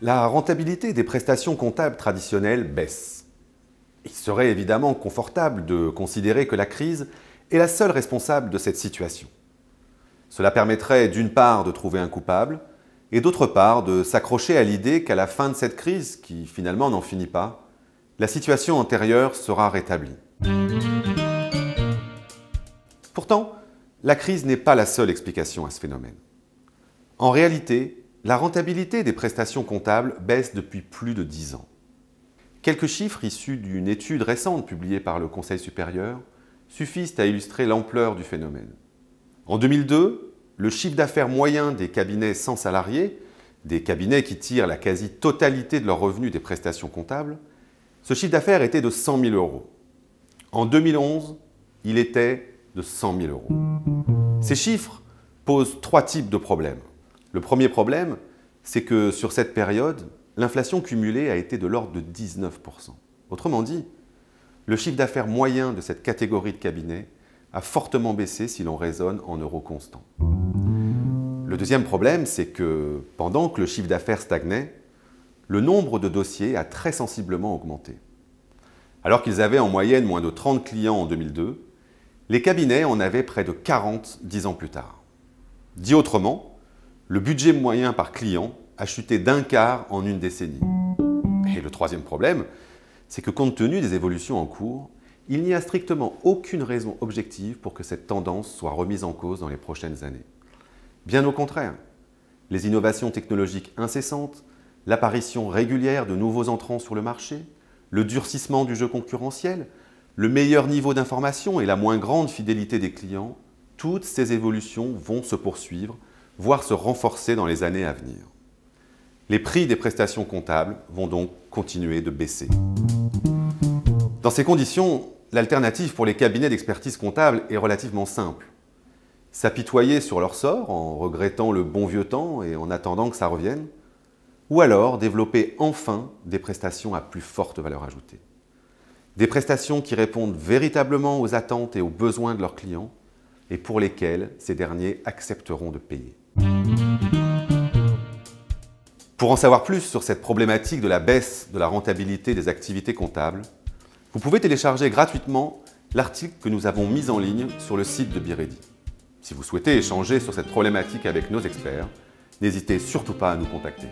La rentabilité des prestations comptables traditionnelles baisse. Il serait évidemment confortable de considérer que la crise est la seule responsable de cette situation. Cela permettrait d'une part de trouver un coupable et d'autre part de s'accrocher à l'idée qu'à la fin de cette crise, qui finalement n'en finit pas, la situation antérieure sera rétablie. Pourtant, la crise n'est pas la seule explication à ce phénomène. En réalité, la rentabilité des prestations comptables baisse depuis plus de 10 ans. Quelques chiffres issus d'une étude récente publiée par le Conseil supérieur suffisent à illustrer l'ampleur du phénomène. En 2002, le chiffre d'affaires moyen des cabinets sans salariés, des cabinets qui tirent la quasi-totalité de leurs revenus des prestations comptables, ce chiffre d'affaires était de 100 000 euros. En 2011, il était de 100 000 euros. Ces chiffres posent 3 types de problèmes. Le premier problème, c'est que sur cette période, l'inflation cumulée a été de l'ordre de 19%. Autrement dit, le chiffre d'affaires moyen de cette catégorie de cabinets a fortement baissé si l'on raisonne en euros constants. Le deuxième problème, c'est que pendant que le chiffre d'affaires stagnait, le nombre de dossiers a très sensiblement augmenté. Alors qu'ils avaient en moyenne moins de 30 clients en 2002, les cabinets en avaient près de 40 10 ans plus tard. Dit autrement, le budget moyen par client a chuté d'un quart en une décennie. Et le troisième problème, c'est que compte tenu des évolutions en cours, il n'y a strictement aucune raison objective pour que cette tendance soit remise en cause dans les prochaines années. Bien au contraire, les innovations technologiques incessantes, l'apparition régulière de nouveaux entrants sur le marché, le durcissement du jeu concurrentiel, le meilleur niveau d'information et la moins grande fidélité des clients, toutes ces évolutions vont se poursuivre, voire se renforcer dans les années à venir. Les prix des prestations comptables vont donc continuer de baisser. Dans ces conditions, l'alternative pour les cabinets d'expertise comptable est relativement simple. S'apitoyer sur leur sort en regrettant le bon vieux temps et en attendant que ça revienne, ou alors développer enfin des prestations à plus forte valeur ajoutée. Des prestations qui répondent véritablement aux attentes et aux besoins de leurs clients et pour lesquels ces derniers accepteront de payer. Pour en savoir plus sur cette problématique de la baisse de la rentabilité des activités comptables, vous pouvez télécharger gratuitement l'article que nous avons mis en ligne sur le site de Biredi. Si vous souhaitez échanger sur cette problématique avec nos experts, n'hésitez surtout pas à nous contacter.